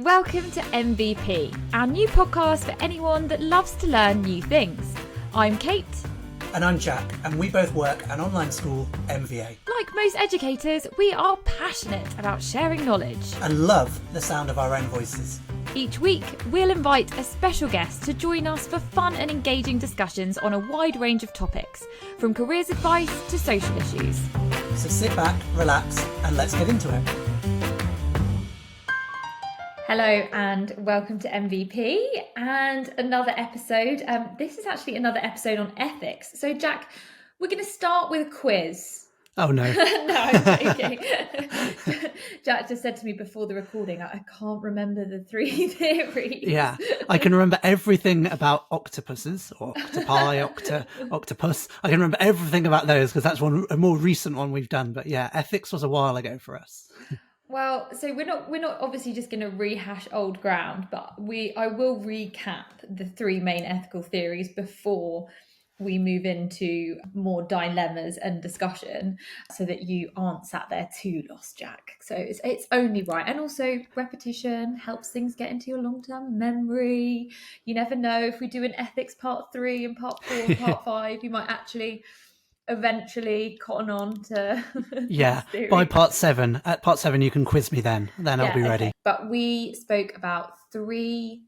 Welcome to MVP, our new podcast for anyone that loves to learn new things. I'm Kate. And I'm Jack, and we both work at an online school, MVA. Like most educators, we are passionate about sharing knowledge. And love the sound of our own voices. Each week, we'll invite a special guest to join us for fun and engaging discussions on a wide range of topics, from careers advice to social issues. So sit back, relax, and let's get into it. Hello and welcome to MVP and another episode. This is actually another episode on ethics. So Jack, we're going to start with a quiz. Oh no. No, I'm joking. Jack just said to me before the recording, I can't remember the three theories. Yeah, I can remember everything about octopuses, or octopi, octopus. I can remember everything about those because that's a more recent one we've done. But yeah, ethics was a while ago for us. Well, so we're not obviously just going to rehash old ground, but I will recap the three main ethical theories before we move into more dilemmas and discussion, so that you aren't sat there too lost, Jack. So it's only right, and also repetition helps things get into your long-term memory. You never know, if we do an ethics part 3 and part 4 and part 5, you might actually eventually cotton on to by part 7. At part 7 you can quiz me then I'll be ready. But we spoke about 3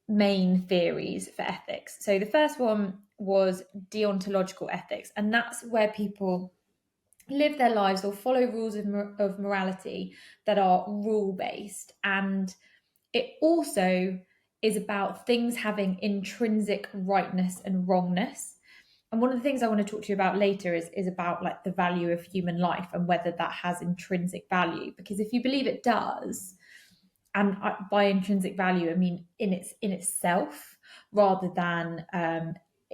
main theories for ethics. So the first one was deontological ethics, and that's where people live their lives or follow rules of morality that are rule-based, and it also is about things having intrinsic rightness and wrongness. And one of the things I want to talk to you about later is about like the value of human life and whether that has intrinsic value. Because if you believe it does, and by intrinsic value, I mean in itself, rather than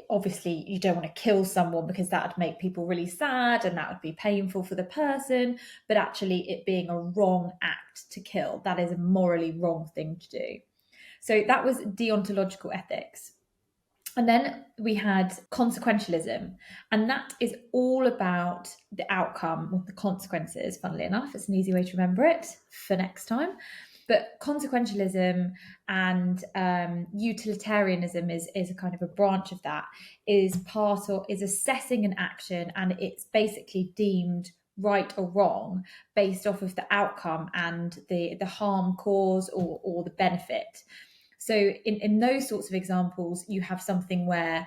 obviously you don't want to kill someone because that would make people really sad and that would be painful for the person, but actually it being a wrong act to kill, that is a morally wrong thing to do. So that was deontological ethics. And then we had consequentialism, and that is all about the outcome or the consequences, funnily enough. It's an easy way to remember it for next time. But consequentialism and utilitarianism is a kind of a branch of that, is assessing an action, and it's basically deemed right or wrong based off of the outcome and the harm caused or the benefit. So in those sorts of examples, you have something where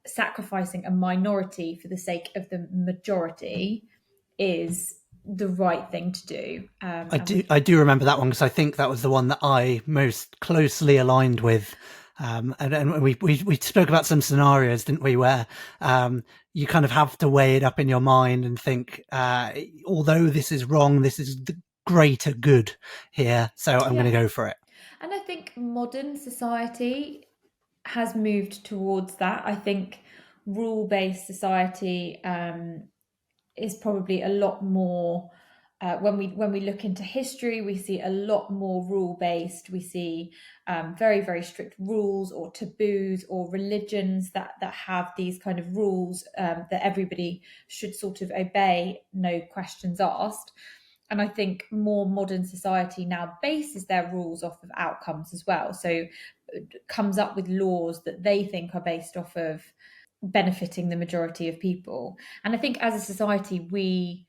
sacrificing a minority for the sake of the majority is the right thing to do. I do remember that one because I think that was the one that I most closely aligned with. And we spoke about some scenarios, didn't we, where you kind of have to weigh it up in your mind and think, although this is wrong, this is the greater good here, so I'm going to go for it. And I think modern society has moved towards that. I think rule-based society is probably a lot more. When we look into history, we see a lot more rule-based. We see very, very strict rules or taboos, or religions that have these kind of rules that everybody should sort of obey, no questions asked. And I think more modern society now bases their rules off of outcomes as well. So it comes up with laws that they think are based off of benefiting the majority of people. And I think as a society, we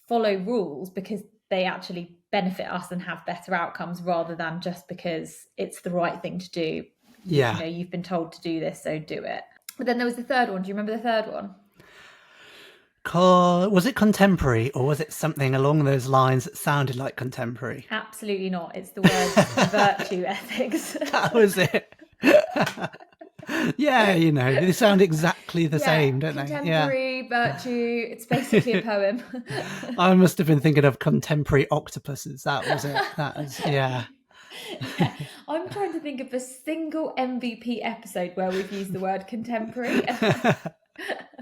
follow rules because they actually benefit us and have better outcomes, rather than just because it's the right thing to do. Yeah. You know, you've been told to do this, so do it. But then there was the third one. Do you remember the third one? Was it contemporary, or was it something along those lines that sounded like contemporary? Absolutely not. It's the word virtue ethics. That was it. Yeah, you know, they sound exactly the same, don't they? Contemporary virtue. It's basically a poem. I must have been thinking of contemporary octopuses. That was it. That was, yeah. I'm trying to think of a single MVP episode where we've used the word contemporary.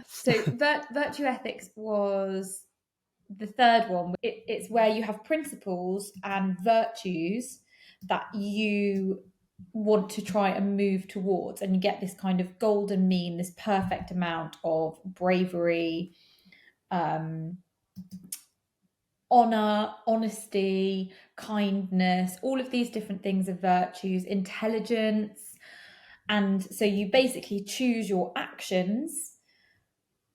So virtue ethics was the third one. It's where you have principles and virtues that you want to try and move towards, and you get this kind of golden mean, this perfect amount of bravery, honor, honesty, kindness, all of these different things are virtues, intelligence. And so you basically choose your actions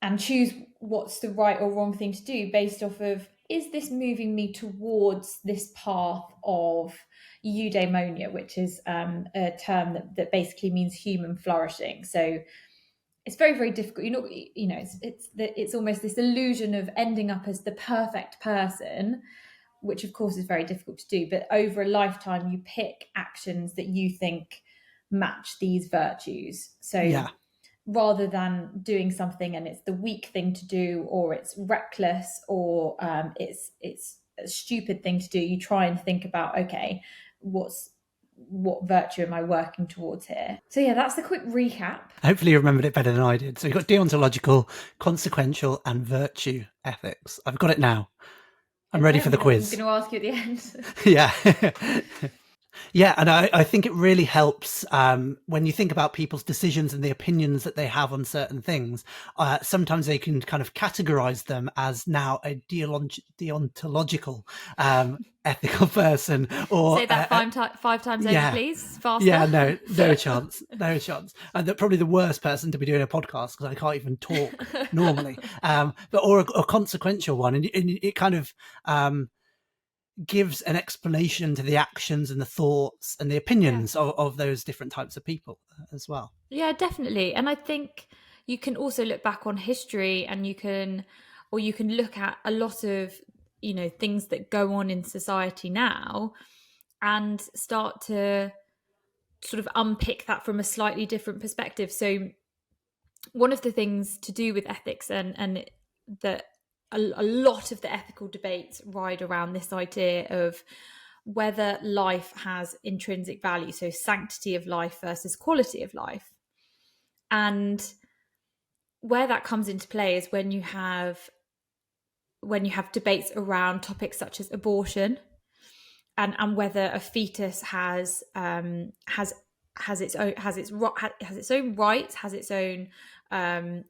and choose what's the right or wrong thing to do based off of, is this moving me towards this path of eudaimonia, which is a term that basically means human flourishing. So it's very, very difficult. It's almost this illusion of ending up as the perfect person, which of course is very difficult to do. But over a lifetime, you pick actions that you think match these virtues. So Yeah. rather than doing something and it's the weak thing to do, or it's reckless, or it's a stupid thing to do, you try and think about, okay, what virtue am I working towards here? So yeah, that's the quick recap. Hopefully you remembered it better than I did. So you've got deontological, consequential, and virtue ethics. I've got it now. I'm ready for the quiz. I'm going to ask you at the end. Yeah. Yeah, and I think it really helps when you think about people's decisions and the opinions that they have on certain things. Sometimes they can kind of categorize them as now a deontological ethical person. Or say that five times over, please. Faster. Yeah, no chance, no chance. And probably the worst person to be doing a podcast because I can't even talk normally. Or a consequential one, and it kind of gives an explanation to the actions and the thoughts and the opinions of those different types of people as well. Yeah, definitely. And I think you can also look back on history, and you can look at a lot of, things that go on in society now and start to sort of unpick that from a slightly different perspective. So one of the things to do with ethics and that a lot of the ethical debates ride around this idea of whether life has intrinsic value, so sanctity of life versus quality of life. And where that comes into play is when you have debates around topics such as abortion, and whether a fetus has its own rights, has its own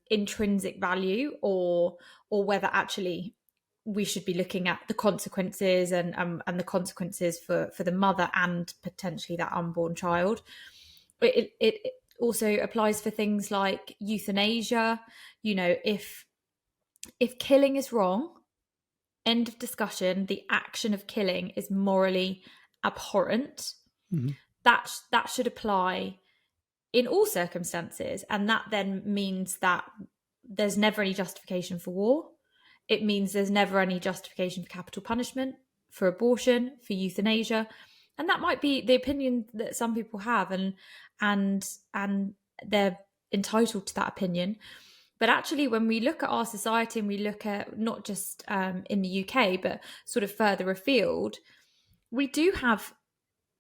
intrinsic value, or whether actually we should be looking at the consequences and the consequences for the mother and potentially that unborn child. It also applies for things like euthanasia. If killing is wrong, end of discussion, the action of killing is morally abhorrent. Mm-hmm. That should apply in all circumstances, and that then means that there's never any justification for war. It means there's never any justification for capital punishment, for abortion, for euthanasia. And that might be the opinion that some people have, and they're entitled to that opinion. But actually, when we look at our society and we look at not just in the UK, but sort of further afield, we do have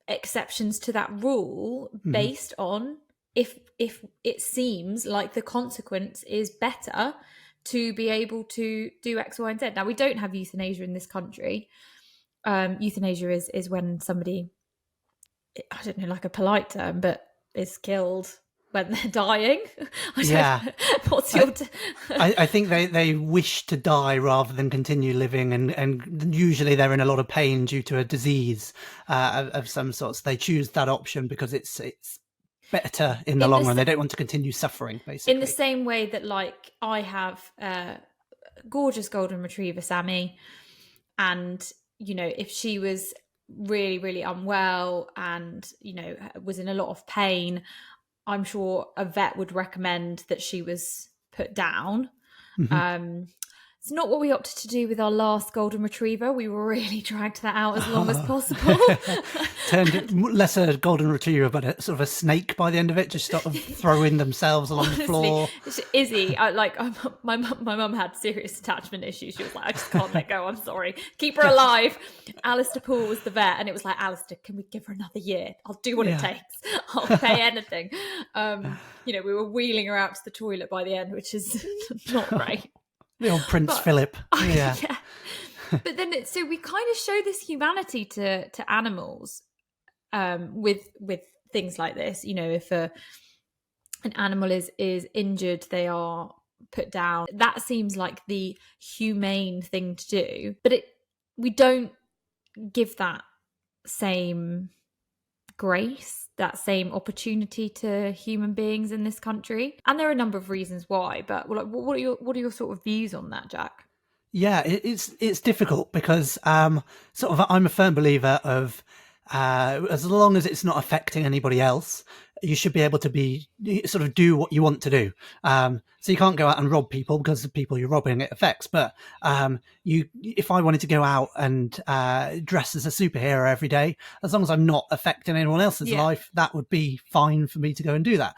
exceptions to that rule based on if it seems like the consequence is better to be able to do X, Y, and Z. Now, we don't have euthanasia in this country. Euthanasia is when somebody, I don't know, like a polite term, but is killed when they're dying. What's your I think they wish to die rather than continue living, and usually they're in a lot of pain due to a disease of some sort. So they choose that option because it's better in the long run. They don't want to continue suffering, basically. In the same way that, like, I have a gorgeous golden retriever, Sammy, and if she was really, really unwell and was in a lot of pain, I'm sure a vet would recommend that she was put down. It's not what we opted to do with our last golden retriever. We really dragged that out as long as possible. Turned less a golden retriever, but a sort of a snake by the end of it, just sort of throwing themselves along the floor. Izzy, my mum had serious attachment issues. She was like, I just can't let go. I'm sorry. Keep her alive. Alistair Poole was the vet, and it was like, Alistair, can we give her another year? I'll do what it takes. I'll pay anything. We were wheeling her out to the toilet by the end, which is not great. The old Prince Philip. Yeah. But then, so we kind of show this humanity to animals with things like this. If an animal is injured, they are put down. That seems like the humane thing to do. But we don't give that same grace, that same opportunity to human beings in this country. And there are a number of reasons why, but like, what are your sort of views on that, Jack? Yeah, it's difficult because sort of I'm a firm believer of as long as it's not affecting anybody else, you should be able to be sort of do what you want to do. So you can't go out and rob people because the people you're robbing it affects. But if I wanted to go out and dress as a superhero every day, as long as I'm not affecting anyone else's life, that would be fine for me to go and do that.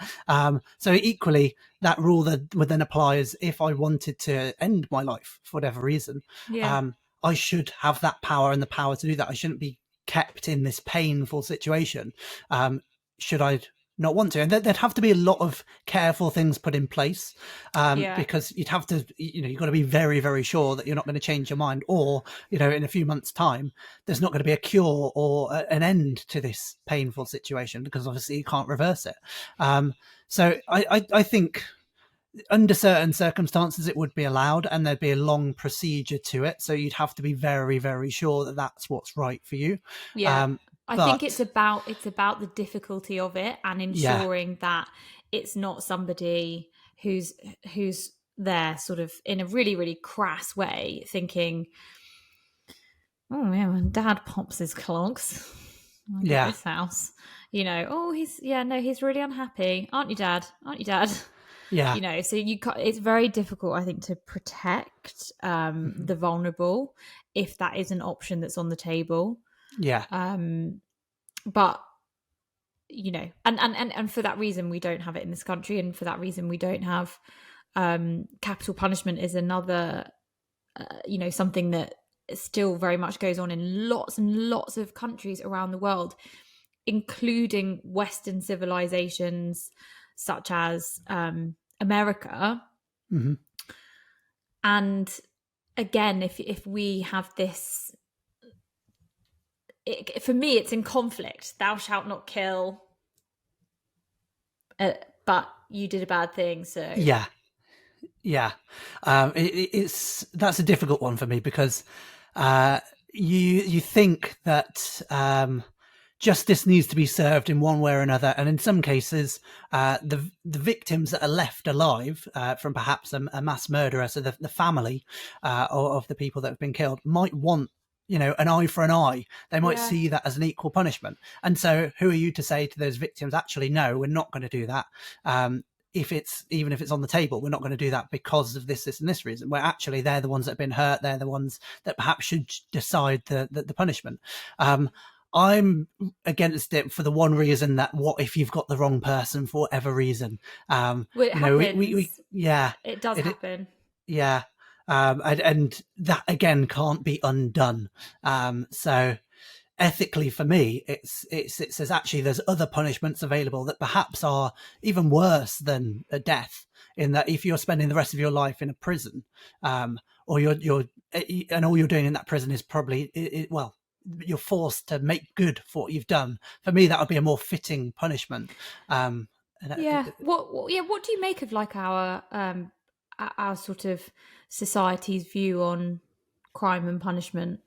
So equally, that rule that would then apply is if I wanted to end my life for whatever reason, I should have that power and the power to do that. I shouldn't be kept in this painful situation should I not want to. And there'd have to be a lot of careful things put in place because you'd have to, you've got to be very, very sure that you're not going to change your mind, or, in a few months' time, there's not going to be a cure or an end to this painful situation, because obviously you can't reverse it. So I think under certain circumstances it would be allowed, and there'd be a long procedure to it. So you'd have to be very, very sure that that's what's right for you. I think it's about the difficulty of it, and ensuring that it's not somebody who's there sort of in a really, really crass way thinking, oh yeah, when Dad pops his clogs at this house, oh he's really unhappy, aren't you, Dad? Yeah. So it's very difficult, I think, to protect the vulnerable if that is an option that's on the table. But and for that reason we don't have it in this country, and for that reason we don't have capital punishment is another something that still very much goes on in lots and lots of countries around the world, including Western civilizations such as America. And again, if we have this, for me it's in conflict. Thou shalt not kill, but you did a bad thing, so that's a difficult one for me, because you think that justice needs to be served in one way or another, and in some cases the victims that are left alive from perhaps a mass murderer, so the family of the people that have been killed, might want an eye for an eye. They might see that as an equal punishment. And so who are you to say to those victims, actually, no, we're not going to do that. Even if it's on the table, we're not going to do that because of this and this reason, where actually they're the ones that have been hurt. They're the ones that perhaps should decide the punishment. I'm against it for the one reason that what if you've got the wrong person for whatever reason? Well, it happens. It does happen. And that again can't be undone. So ethically, for me, it says actually there's other punishments available that perhaps are even worse than a death. In that, if you're spending the rest of your life in a prison, or you're and all you're doing in that prison is probably you're forced to make good for what you've done. For me, that would be a more fitting punishment. What do you make of like our sort of society's view on crime and punishment?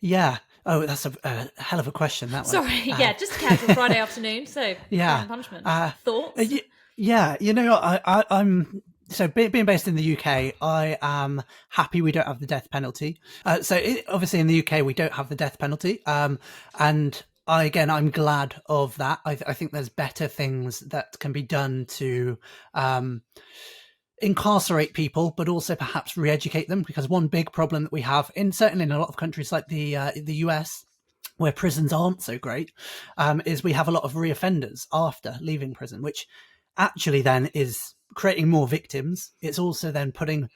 That's a hell of a question, that one. Sorry, just a casual Friday afternoon. So crime and punishment. Thoughts? I'm so being based in the UK, I am happy we don't have the death penalty. Obviously in the UK we don't have the death penalty, and I'm glad of that. I think there's better things that can be done to incarcerate people, but also perhaps re-educate them, because one big problem that we have certainly in a lot of countries like the US, where prisons aren't so great, is we have a lot of reoffenders after leaving prison, which actually then is creating more victims. It's also then putting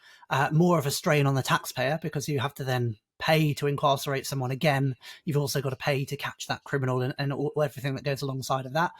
more of a strain on the taxpayer, because you have to then pay to incarcerate someone again. You've also got to pay to catch that criminal and everything that goes alongside of that.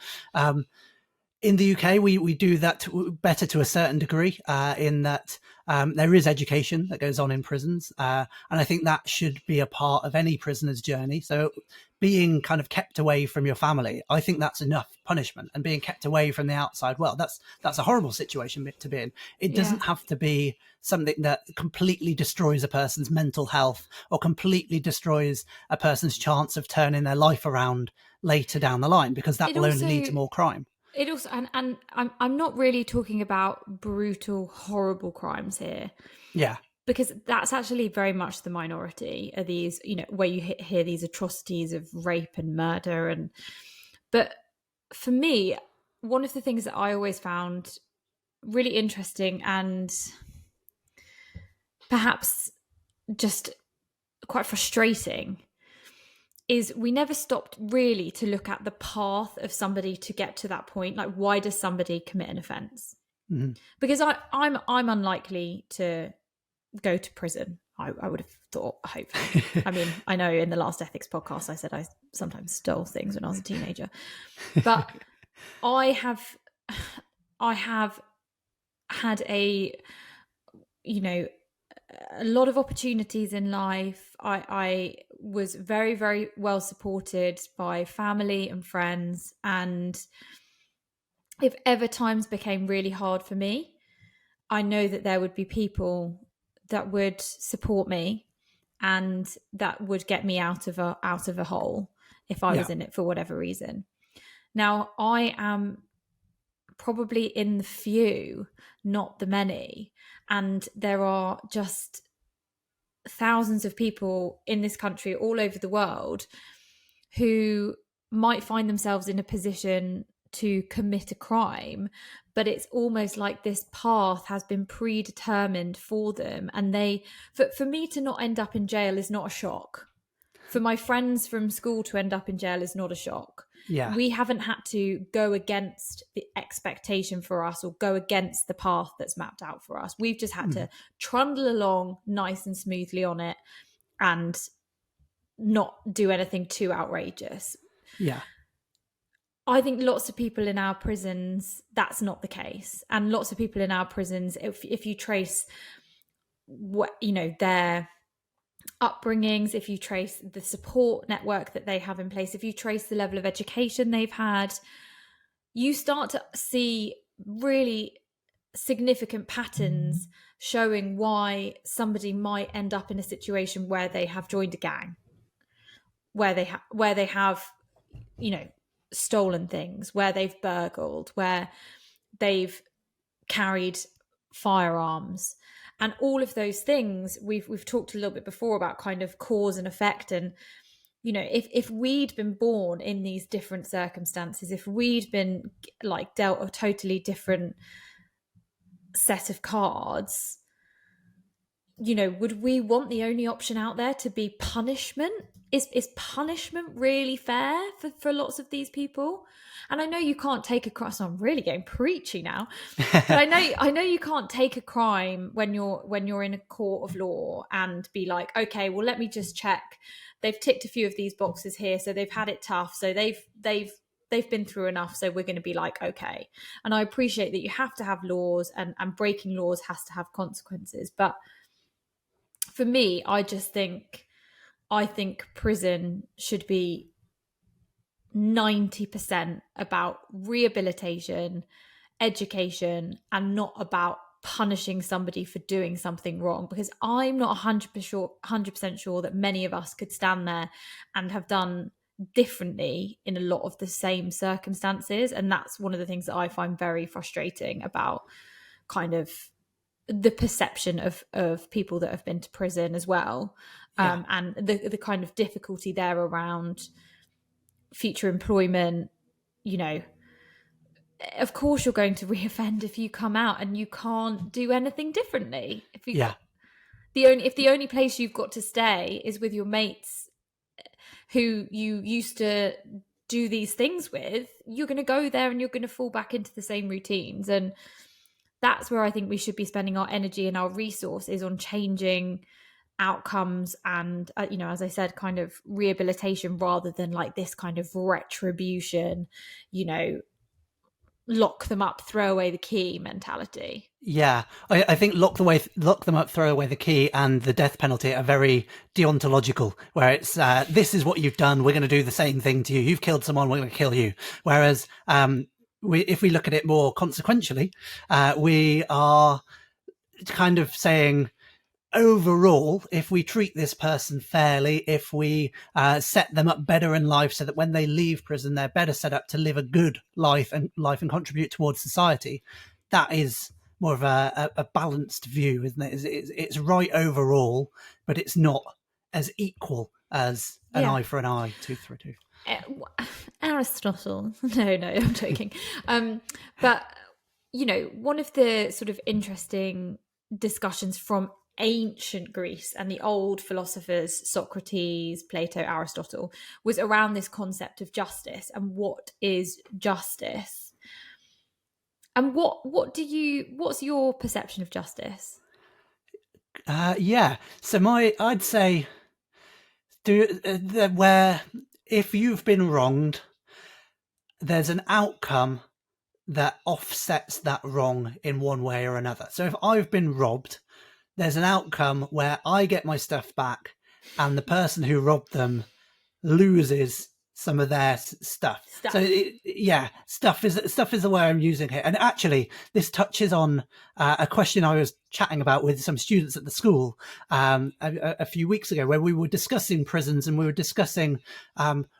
In the UK, we do that better to a certain degree, in that there is education that goes on in prisons. And I think that should be a part of any prisoner's journey. So being kind of kept away from your family, I think that's enough punishment. And being kept away from the outside world, that's a horrible situation to be in. It doesn't have to be something that completely destroys a person's mental health or completely destroys a person's chance of turning their life around later down the line, because that will only lead to more crime. It also, and I'm not really talking about brutal, horrible crimes here. Yeah. Because that's actually very much the minority of these, where you hear these atrocities of rape and murder. But for me, one of the things that I always found really interesting and perhaps just quite frustrating is we never stopped really to look at the path of somebody to get to that point. Like, why does somebody commit an offence? Mm-hmm. Because I'm unlikely to go to prison. I would have thought, hopefully. I mean, I know in the last ethics podcast I said I sometimes stole things when I was a teenager, but I have had a lot of opportunities in life. I was very, very well supported by family and friends, and if ever times became really hard for me, I know that there would be people that would support me and that would get me out of a hole if I was in it for whatever reason. Now, I am probably in the few, not the many, and there are just thousands of people in this country, all over the world, who might find themselves in a position to commit a crime, but it's almost like this path has been predetermined for them, and for me to not end up in jail is not a shock. For my friends from school to end up in jail is not a shock. Yeah. We haven't had to go against the expectation for us or go against the path that's mapped out for us. We've just had to trundle along nice and smoothly on it and not do anything too outrageous. Yeah. I think lots of people in our prisons, that's not the case. And lots of people in our prisons, if you trace what, their upbringings, if you trace the support network that they have in place, if you trace the level of education they've had, you start to see really significant patterns showing why somebody might end up in a situation where they have joined a gang, where they have stolen things, where they've burgled, where they've carried firearms. And all of those things, we've talked a little bit before about kind of cause and effect. And, if we'd been born in these different circumstances, if we'd been like dealt a totally different set of cards, would we want the only option out there to be punishment? Is punishment really fair for lots of these people? And I know you can't take a crime. So I'm really getting preachy now. But I know you can't take a crime when you're in a court of law and be like, okay, well, let me just check. They've ticked a few of these boxes here, so they've had it tough. So they've been through enough. So we're going to be like, okay. And I appreciate that you have to have laws, and breaking laws has to have consequences. But for me, I think prison should be 90% about rehabilitation, education, and not about punishing somebody for doing something wrong. Because I'm not 100% sure that many of us could stand there and have done differently in a lot of the same circumstances. And that's one of the things that I find very frustrating about kind of the perception of people that have been to prison as well. And the kind of difficulty there around future employment. Of course you're going to reoffend if you come out, and you can't do anything differently. If the only place you've got to stay is with your mates who you used to do these things with, you're going to go there and you're going to fall back into the same routines. And that's where I think we should be spending our energy and our resources, on changing outcomes and, as I said, kind of rehabilitation, rather than like this kind of retribution, lock them up, throw away the key mentality. Yeah, I think lock them up, throw away the key, and the death penalty are very deontological, where it's this is what you've done. We're going to do the same thing to you. You've killed someone. We're going to kill you. Whereas if we look at it more consequentially, we are kind of saying, overall, if we treat this person fairly, if we set them up better in life so that when they leave prison, they're better set up to live a good life and contribute towards society, that is more of a balanced view, isn't it? It's right overall, but it's not as equal as an eye for an eye, tooth for a tooth. Aristotle. No, I'm joking. But, one of the sort of interesting discussions from ancient Greece and the old philosophers, Socrates, Plato, Aristotle, was around this concept of justice and what is justice. And what's your perception of justice? So I'd say, where if you've been wronged, there's an outcome that offsets that wrong in one way or another. So if I've been robbed, there's an outcome where I get my stuff back and the person who robbed them loses some of their stuff. So stuff is the way I'm using it. And actually, this touches on a question I was chatting about with some students at the school a few weeks ago, where we were discussing prisons and we were discussing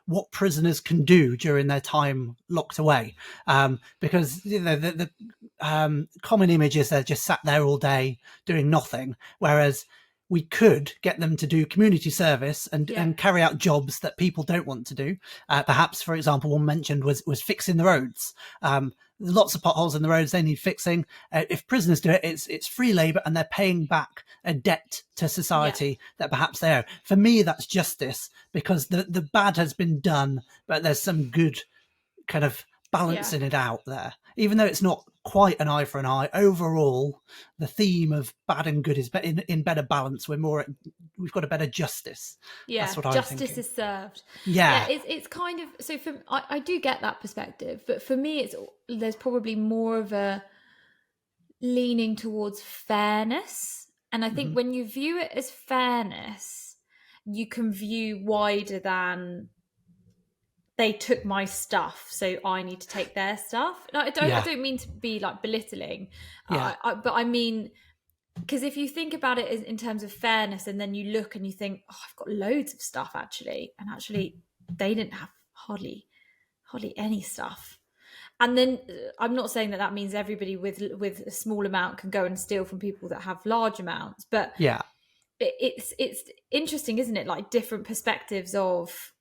what prisoners can do during their time locked away, because the common image is they're just sat there all day doing nothing, whereas we could get them to do community service and carry out jobs that people don't want to do. Perhaps, for example, one mentioned was fixing the roads. There's lots of potholes in the roads, they need fixing. If prisoners do it, it's free labour and they're paying back a debt to society that perhaps they owe. For me, that's justice, because the bad has been done, but there's some good kind of balancing it out there. Even though it's not quite an eye for an eye, overall, the theme of bad and good is in better balance. We've got a better justice. Yeah, that's what justice I'm thinking. is served. Yeah, it's kind of, so I do get that perspective, but for me, there's probably more of a leaning towards fairness, and I think when you view it as fairness, you can view wider than they took my stuff, so I need to take their stuff. No, I don't mean to be like belittling, but I mean, because if you think about it in terms of fairness, and then you look and you think, oh, I've got loads of stuff actually, and actually they didn't have hardly any stuff. And then I'm not saying that means everybody with a small amount can go and steal from people that have large amounts, but it's interesting, isn't it? Like different perspectives of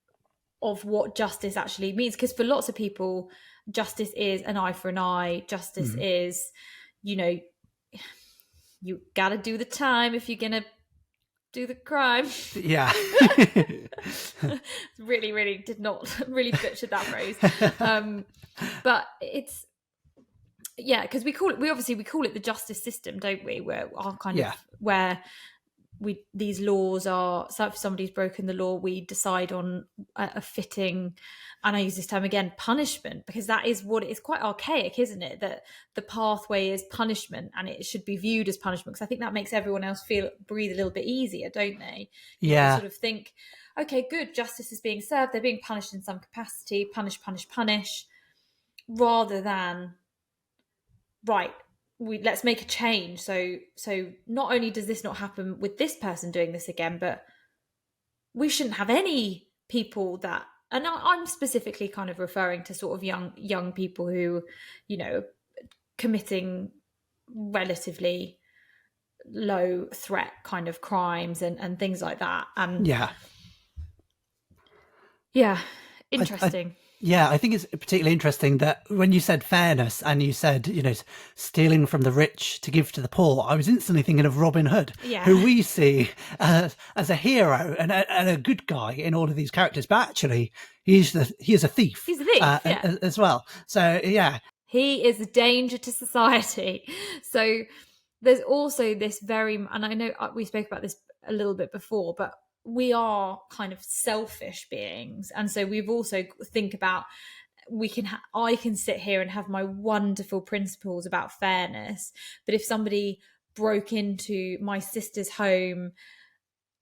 what justice actually means, because for lots of people, justice is an eye for an eye. Justice is, you gotta do the time if you're gonna do the crime. really did not really butchered that phrase, but it's because we call it the justice system, don't we, where our kind of where these laws are, so if somebody's broken the law, we decide on a fitting, and I use this term again, punishment, because that is what it's quite archaic, isn't it, that the pathway is punishment and it should be viewed as punishment, because I think that makes everyone else breathe a little bit easier, don't they? You sort of think, okay, good, justice is being served, they're being punished in some capacity, punish, rather than right, let's make a change. So not only does this not happen with this person doing this again, but we shouldn't have any people that, and I'm specifically kind of referring to sort of young people who, committing relatively low threat kind of crimes and things like that. And interesting. I think it's particularly interesting that when you said fairness and you said, stealing from the rich to give to the poor, I was instantly thinking of Robin Hood, who we see as a hero and a good guy in all of these characters, but actually he is a thief. He's a thief, as well. So, he is a danger to society. So there's also this and I know we spoke about this a little bit before, but we are kind of selfish beings, and so we've also think about I can sit here and have my wonderful principles about fairness, but if somebody broke into my sister's home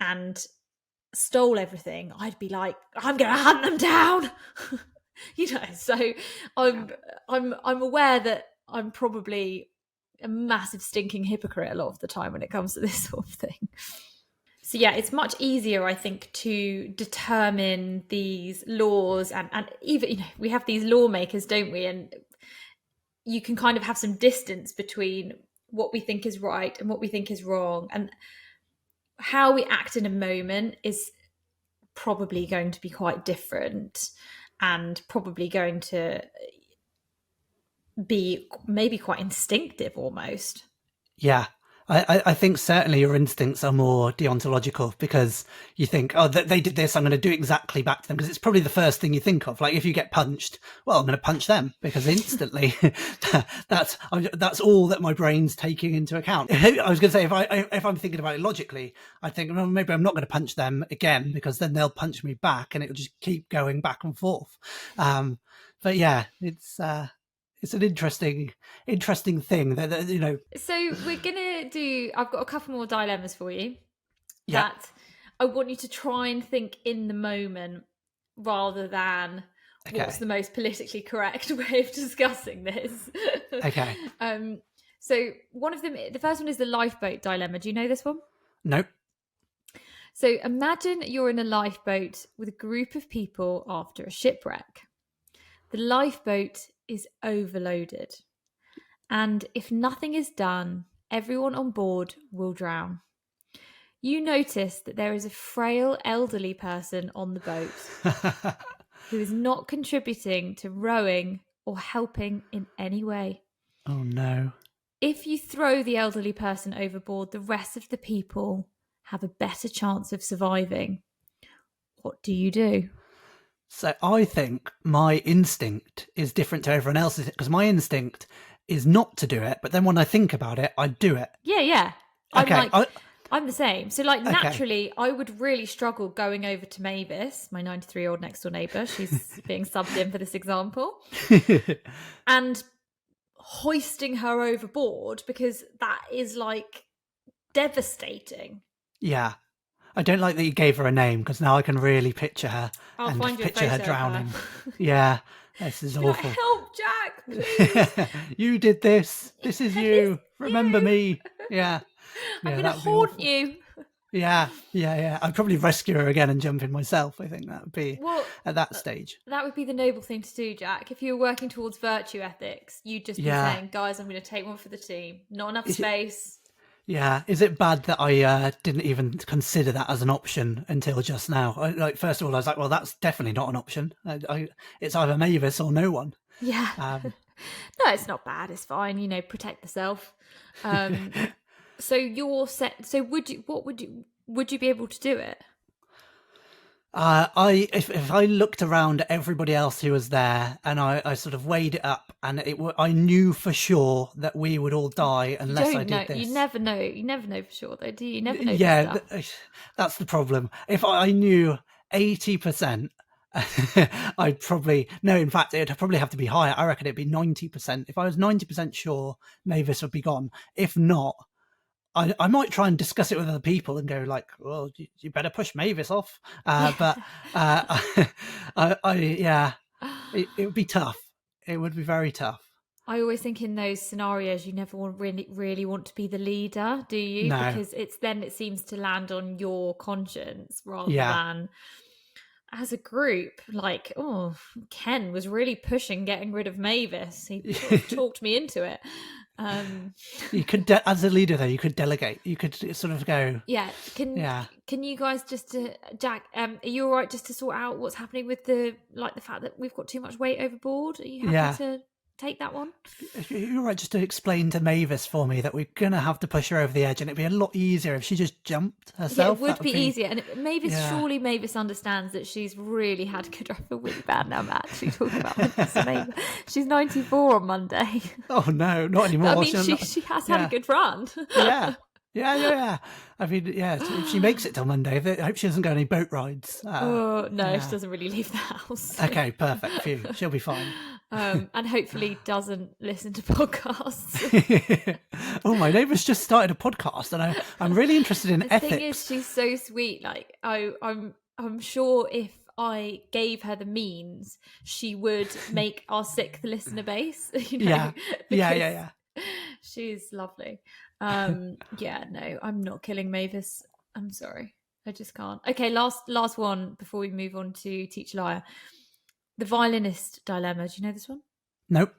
and stole everything, I'd be like, I'm gonna hunt them down. So I'm aware that I'm probably a massive stinking hypocrite a lot of the time when it comes to this sort of thing. So yeah, it's much easier, I think, to determine these laws, and even, we have these lawmakers, don't we? And you can kind of have some distance between what we think is right and what we think is wrong, and how we act in a moment is probably going to be quite different, and probably going to be maybe quite instinctive almost. Yeah. I think certainly your instincts are more deontological, because you think, oh, they did this, I'm going to do exactly back to them, because it's probably the first thing you think of. Like if you get punched, well, I'm going to punch them, because instantly that's all that my brain's taking into account. I was going to say, if I'm thinking about it logically, I think, well, maybe I'm not going to punch them again, because then they'll punch me back and it'll just keep going back and forth. But yeah, it's an interesting thing that. So we're gonna do. I've got a couple more dilemmas for you. Yeah. That I want you to try and think in the moment, rather than what's the most politically correct way of discussing this. Okay. So one of them, the first one is the lifeboat dilemma. Do you know this one? Nope. So imagine you're in a lifeboat with a group of people after a shipwreck. The lifeboat is overloaded, and if nothing is done, everyone on board will drown. You notice that there is a frail elderly person on the boat who is not contributing to rowing or helping in any way. Oh no. If you throw the elderly person overboard, the rest of the people have a better chance of surviving. What do you do? So I think my instinct is different to everyone else's, because my instinct is not to do it, but then when I think about it, I do it. Yeah. Okay. I'm the same. So naturally, I would really struggle going over to Mavis, my 93-year-old next door neighbour. She's being subbed in for this example. And hoisting her overboard, because that is devastating. Yeah. I don't like that you gave her a name, because now I can really picture her. I'll and find you a picture her photo drowning. of her. Yeah, this is awful. Help, Jack, please. You did this. This is you. Remember me. Yeah. I'm going to haunt you. Yeah. I'd probably rescue her again and jump in myself. I think that would be at that stage. That would be the noble thing to do, Jack. If you were working towards virtue ethics, you'd just be saying, guys, I'm going to take one for the team. Not enough space. Yeah, is it bad that I didn't even consider that as an option until just now? First of all, I was like, well, that's definitely not an option. It's either Mavis or no one. Yeah. No, it's not bad. It's fine. Protect yourself. So you're set. So would you be able to do it? If I looked around at everybody else who was there, and I sort of weighed it up, and I knew for sure that we would all die unless I did this. You never know. You never know for sure, though, do you? You never know. Yeah, that's the problem. If I knew 80%, I'd probably no. In fact, it'd probably have to be higher. I reckon it'd be 90%. If I was 90% sure, Mavis would be gone. If not, I might try and discuss it with other people and go like, well, you better push Mavis off. But it would be tough. It would be very tough. I always think in those scenarios, you never really want to be the leader, do you? No. Because it seems to land on your conscience rather than as a group. Ken was really pushing getting rid of Mavis. He sort of talked me into it. You could, as a leader, though, you could delegate. You could sort of go. Yeah. Can you guys just, Jack? Are you all right just to sort out what's happening with the fact that we've got too much weight overboard? Are you happy to take that one? You're right, just to explain to Mavis for me that we're gonna have to push her over the edge, and it'd be a lot easier if she just jumped herself. Yeah, it would be easier. And surely Mavis understands that she's really had to go drive a really bad now. I'm actually talking about Mavis. She's 94 on Monday. Oh no, not anymore. I mean, she has had a good run. Yeah. Yeah. I mean, yeah, if she makes it till Monday, I hope she doesn't go any boat rides. Oh no, yeah. she doesn't really leave the house. Okay, perfect. Phew, she'll be fine. And hopefully doesn't listen to podcasts. Oh, my neighbour's just started a podcast, and I'm really interested in The ethics. thing is, she's so sweet. Like I'm sure if I gave her the means, she would make our sixth listener base. Yeah. Because she's lovely. Yeah, no, I'm not killing Mavis. I'm sorry, I just can't. Okay, last one before we move on to Teach Liar. The violinist dilemma. Do you know this one? Nope.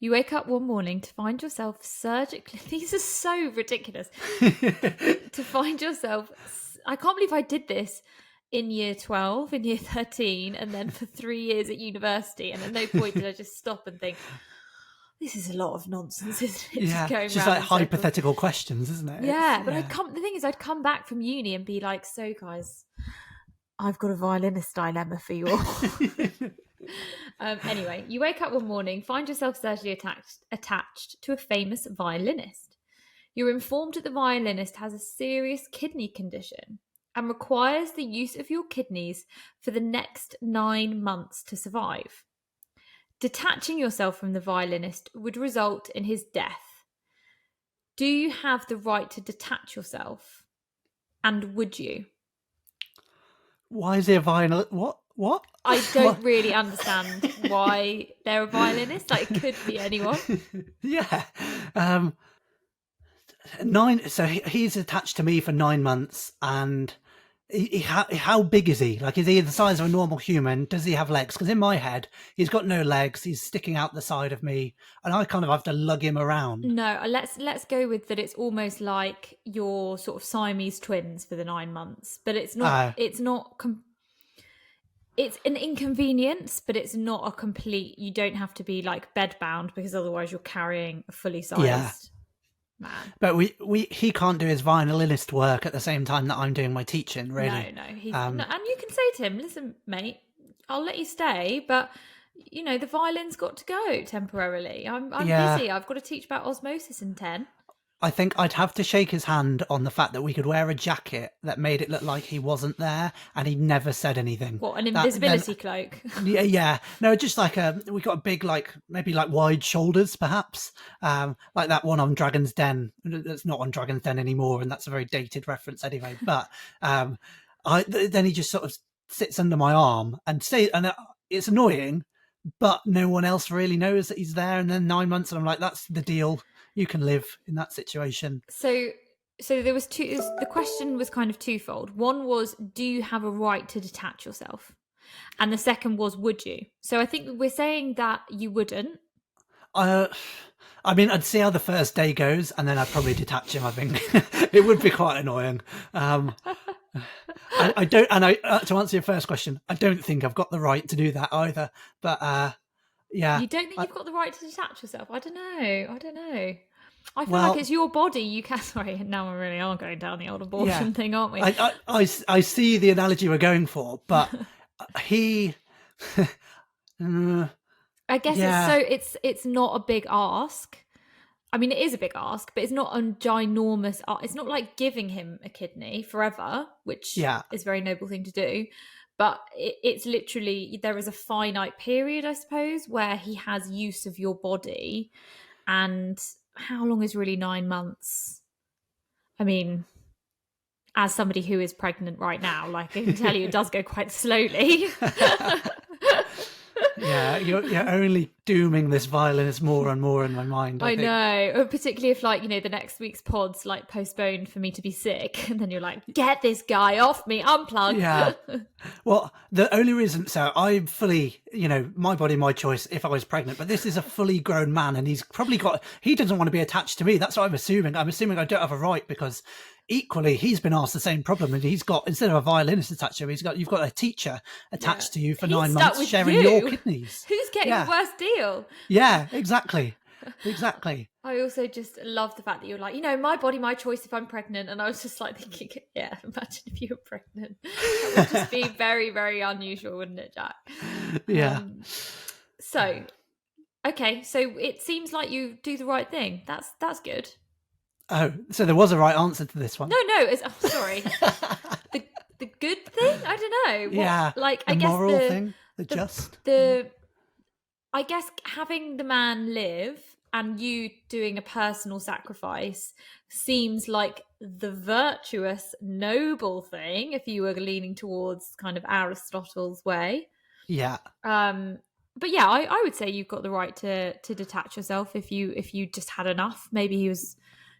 You wake up one morning to find yourself surgically. These are so ridiculous. To find yourself. I can't believe I did this in year 12, in year 13, and then for 3 years at university. And at no point did I just stop and think, this is a lot of nonsense, isn't it? Yeah, just just like hypothetical questions, isn't it? Yeah, but the thing is, I'd come back from uni and be like, so guys, I've got a violinist dilemma for you all. Anyway, you wake up one morning, find yourself surgically attached to a famous violinist. You're informed that the violinist has a serious kidney condition and requires the use of your kidneys for the next 9 months to survive. Detaching yourself from the violinist would result in his death. Do you have the right to detach yourself? And would you? Why is he a violinist? What? I don't really understand why they're a violinist. Like, it could be anyone. Yeah. So he's attached to me for 9 months, and how big is he? Like, is he the size of a normal human? Does he have legs? Because in my head, he's got no legs. He's sticking out the side of me, and I kind of have to lug him around. No, let's go with that. It's almost like you're sort of Siamese twins for the 9 months, but it's not. It's an inconvenience, but it's not a complete. You don't have to be like bedbound, because otherwise you're carrying a fully sized man. But he can't do his violinist work at the same time that I'm doing my teaching, really. No. And you can say to him, listen, mate, I'll let you stay, but the violin's got to go temporarily. I'm busy. I've got to teach about osmosis in 10. I think I'd have to shake his hand on the fact that we could wear a jacket that made it look like he wasn't there, and he never said anything. What, an invisibility cloak? Yeah. No, just like we got a big, maybe wide shoulders, perhaps, like that one on Dragon's Den. That's not on Dragon's Den anymore, and that's a very dated reference anyway. But then he just sort of sits under my arm and it's annoying, but no one else really knows that he's there. And then 9 months, and I'm like, that's the deal. You can live in that situation. So there was two. The question was kind of twofold. One was, do you have a right to detach yourself? And the second was, would you? So I think we're saying that you wouldn't. I mean, I'd see how the first day goes, and then I'd probably detach him. I think it would be quite annoying. I don't. And to answer your first question, I don't think I've got the right to do that either. But yeah. You don't think you've got the right to detach yourself? I don't know. I feel like it's your body. You can. Sorry, now we really are going down the old abortion thing, aren't we? I see the analogy we're going for, but he. I guess it's not a big ask. I mean, it is a big ask, but it's not a ginormous. It's not like giving him a kidney forever, which is a very noble thing to do. But it's literally, there is a finite period, I suppose, where he has use of your body. And how long is really 9 months? I mean, as somebody who is pregnant right now, I can tell you, it does go quite slowly. Yeah, you're only dooming this violinist more and more in my mind. I think. Know, particularly if the next week's pod's postponed for me to be sick, and then you're like, get this guy off me, unplug. Yeah. Well, the only reason, so I'm fully, my body, my choice if I was pregnant, but this is a fully grown man, and he's probably he doesn't want to be attached to me. That's what I'm assuming. I'm assuming I don't have a right, because equally he's been asked the same problem, and he's got, instead of a violinist attached to him, you've got a teacher attached to you for 9 months, sharing your kidneys. Who's getting the worst deal? Yeah, exactly. I also just love the fact that you're like, my body, my choice if I'm pregnant. And I was just thinking, yeah, imagine if you were pregnant. That would just be very, very unusual, wouldn't it, Jack? Yeah. So it seems like you do the right thing. That's good. Oh, so there was a right answer to this one. No, it's sorry. The good thing? I don't know. What, Yeah, like the I guess moral thing, the just. I guess having the man live and you doing a personal sacrifice seems like the virtuous, noble thing if you were leaning towards kind of Aristotle's way. Yeah. But yeah, I would say you've got the right to detach yourself if you just had enough. Maybe he was,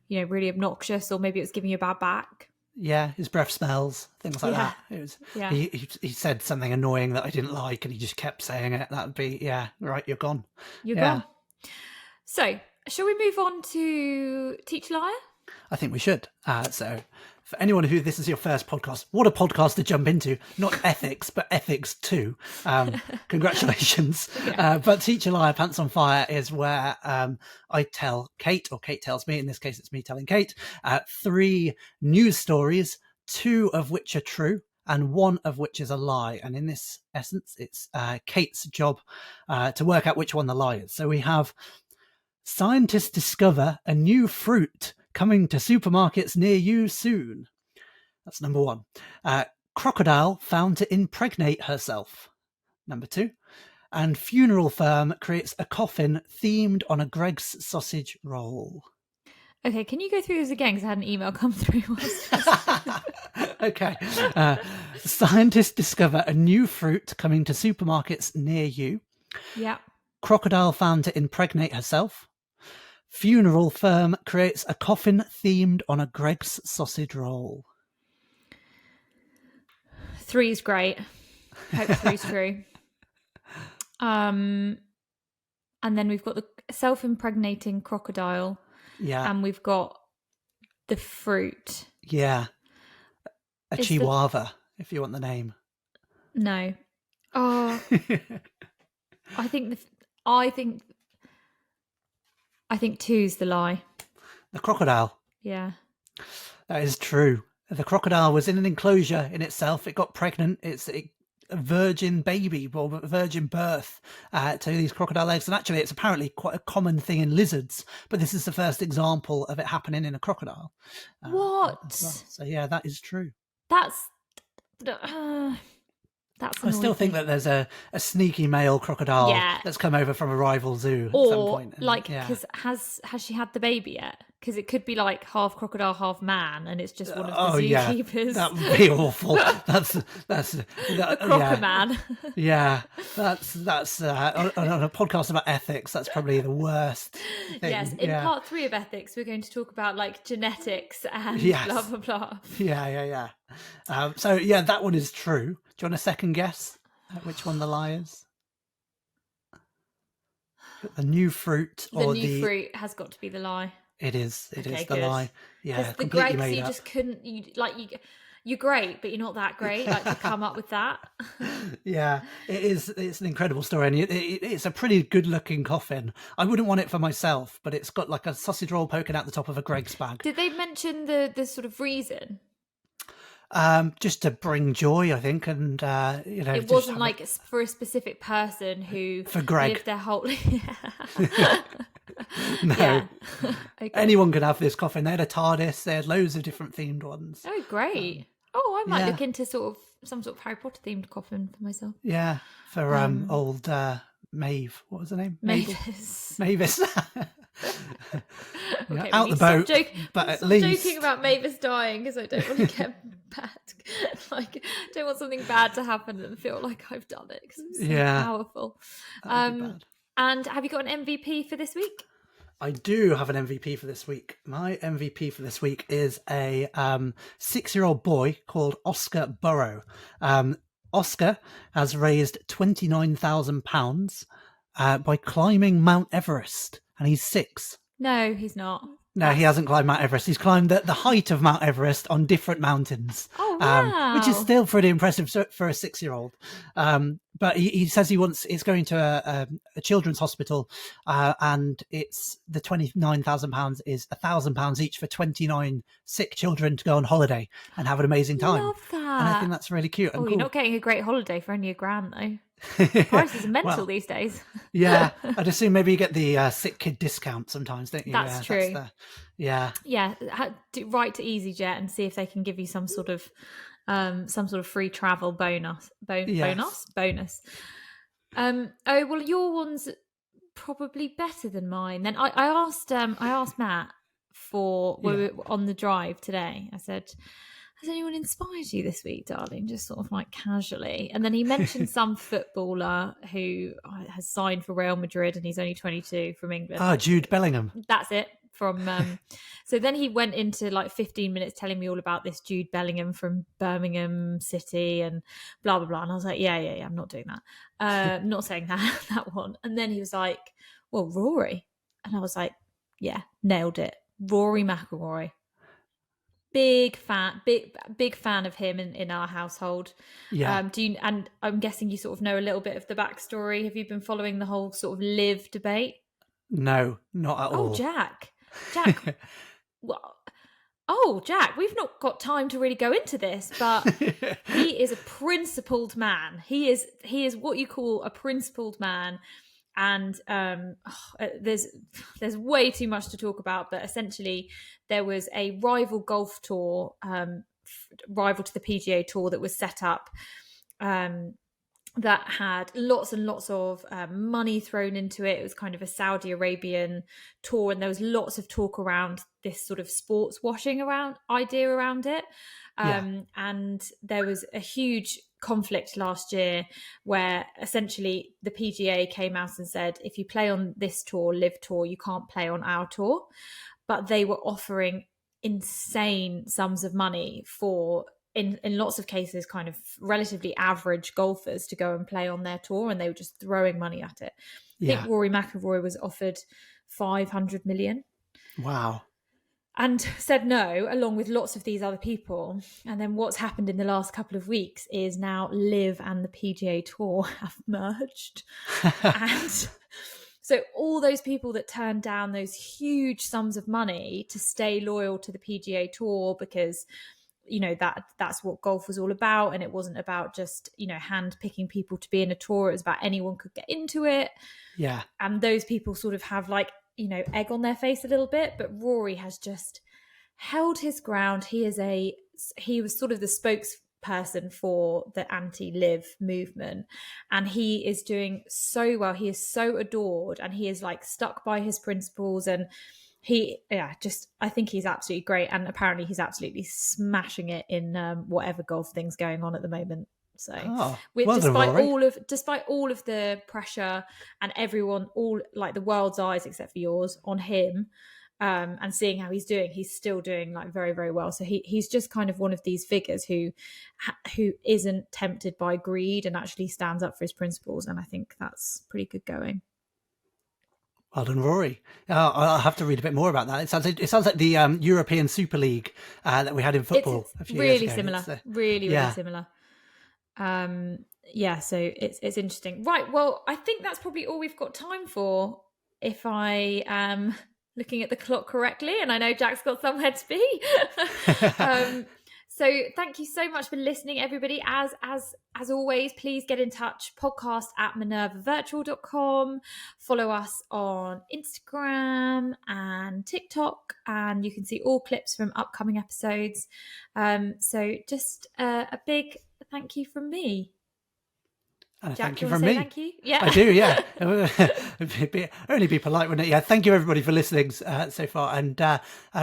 really obnoxious, or maybe it was giving you a bad back. Yeah, his breath smells, things like Yeah. that. It was. Yeah. He said something annoying that I didn't like, and he just kept saying it. That would be right. You're gone. You're gone. So, shall we move on to Teach a Liar? I think we should. So, for anyone who this is your first podcast, what a podcast to jump into! Not ethics, but ethics too. Congratulations. But Teach a Liar, Pants on Fire is where I tell Kate, or Kate tells me. In this case, it's me telling Kate 3 news stories, 2 of which are true, and 1 of which is a lie. And in this essence, it's Kate's job to work out which one the lie is. So we have: scientists discover a new fruit coming to supermarkets near you soon. That's number 1. Crocodile found to impregnate herself. Number 2. And funeral firm creates a coffin themed on a Greg's sausage roll. Okay, can you go through this again? Because I had an email come through. Okay. Scientists discover a new fruit coming to supermarkets near you. Yeah. Crocodile found to impregnate herself. Funeral firm creates a coffin themed on a Greg's sausage roll. 3 is great. Hope 3 is true. And then we've got the self-impregnating crocodile. Yeah. And we've got the fruit. Yeah. A chihuahua, if you want the name. No. Oh. I think 2's the lie. The crocodile. Yeah. That is true. The crocodile was in an enclosure in itself. It got pregnant. It's a virgin baby, or virgin birth to these crocodile eggs. And actually, it's apparently quite a common thing in lizards. But this is the first example of it happening in a crocodile. What? Well. So yeah, that is true. That's I still think that there's a sneaky male crocodile that's come over from a rival zoo at some point. Because has she had the baby yet? Because it could be like half crocodile, half man, and it's just one of the zookeepers. That would be awful. That's a crocoman. Yeah, that's on a podcast about ethics. That's probably the worst thing. Yes, in part 3 of ethics, we're going to talk about like genetics and blah blah blah. Yeah. So yeah, that one is true. Do you want a second guess at which one the lie is? The new fruit, or the new fruit has got to be the lie. It is. It is the good. lie. Yeah, the Gregs, you just couldn't. You're great, but you're not that great. Like to come up with that. Yeah, it is. It's an incredible story, and it's a pretty good-looking coffin. I wouldn't want it for myself, but it's got like a sausage roll poking out the top of a Greg's bag. Did they mention the sort of reason? Just to bring joy, I think, and it wasn't like for a specific person who for Greg lived their whole. No, yeah. Okay. Anyone could have this coffin. They had a TARDIS. They had loads of different themed ones. Oh, great! I might look into some sort of Harry Potter themed coffin for myself. Yeah, for old Maeve. What was her name? Mavis. Mavis. Okay, out the boat, but at least joking about Mavis dying because I don't want to get bad. Like, I don't want something bad to happen and feel like I've done it because I'm so powerful. And have you got an MVP for this week? I do have an MVP for this week. My MVP for this week is a 6-year-old boy called Oscar Burrow. Oscar has raised £29,000 by climbing Mount Everest, and he's 6. No, he's not. No, he hasn't climbed Mount Everest. He's climbed the height of Mount Everest on different mountains. Oh, wow. Which is still pretty impressive for a 6-year-old. But he says it's going to a children's hospital, and it's the £29,000 is £1,000 each for 29 sick children to go on holiday and have an amazing time. Love that. And I think that's really cute. And Oh, cool. You're not getting a great holiday for only £1,000 though. Prices are mental Well, these days. yeah, I'd assume maybe you get the sick kid discount sometimes, don't you? That's true. Yeah. Yeah, write to EasyJet and see if they can give you some sort of free travel bonus. Yes. Bonus. Oh well, your one's probably better than mine. Then I asked Matt for when we were on the drive today. I said, "Has anyone inspired you this week, darling?" Just sort of like casually. And then he mentioned some footballer who has signed for Real Madrid and he's only 22 from England. Oh, Jude Bellingham. That's it. So then he went into like 15 minutes telling me all about this Jude Bellingham from Birmingham City and blah blah blah. And I was like, yeah, I'm not doing that. Not saying that one. And then he was like, well, Rory. And I was like, yeah, nailed it. Rory McIlroy. Big fan of him in our household. Yeah. And I'm guessing you sort of know a little bit of the backstory. Have you been following the whole sort of live debate? No, not at all. Oh, Jack, well, Jack, we've not got time to really go into this, but he is a principled man. He is what you call a principled man, and there's way too much to talk about. But essentially, there was a rival golf tour, rival to the PGA Tour, that was set up. That had lots and lots of money thrown into it. It was kind of a Saudi Arabian tour, and there was lots of talk around this sort of sports washing idea around it. And there was a huge conflict last year where essentially the PGA came out and said, if you play on this tour, live tour, you can't play on our tour. But they were offering insane sums of money for, in lots of cases, kind of relatively average golfers to go and play on their tour, and they were just throwing money at it. I think Rory McIlroy was offered 500 million. Wow. And said no, along with lots of these other people. And then what's happened in the last couple of weeks is now Live and the PGA Tour have merged. And so all those people that turned down those huge sums of money to stay loyal to the PGA Tour, because that's what golf was all about, and it wasn't about just hand picking people to be in a tour. It was about anyone could get into it. And those people sort of have like egg on their face a little bit, but Rory has just held his ground. He was sort of the spokesperson for the anti-live movement, and he is doing so well. He is so adored, and he is like stuck by his principles, and I think he's absolutely great, and apparently he's absolutely smashing it in whatever golf thing's going on at the moment. So, despite all of the pressure and everyone, all like the world's eyes except for yours on him, and seeing how he's doing, he's still doing like very, very well. So he's just kind of one of these figures who isn't tempted by greed and actually stands up for his principles, and I think that's pretty good going. Well done, Rory. I'll have to read a bit more about that. It sounds like the European Super League that we had in football a few years ago. Similar. Really similar. So it's interesting. Right, well, I think that's probably all we've got time for, if I am looking at the clock correctly, and I know Jack's got somewhere to be. So thank you so much for listening, everybody. As always, please get in touch, podcast@minervavirtual.com. Follow us on Instagram and TikTok, and you can see all clips from upcoming episodes. So just a big thank you from me. And Jack, thank you from me. Thank you. Yeah, I do. Yeah, only be polite, wouldn't it? Yeah. Thank you, everybody, for listening so far. And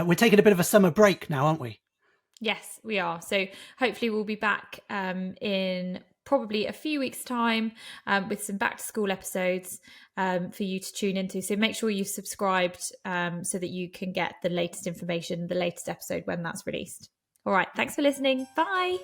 we're taking a bit of a summer break now, aren't we? Yes, we are. So hopefully we'll be back in probably a few weeks' time with some back to school episodes for you to tune into. So make sure you've subscribed so that you can get the latest information, the latest episode when that's released. All right. Thanks for listening. Bye.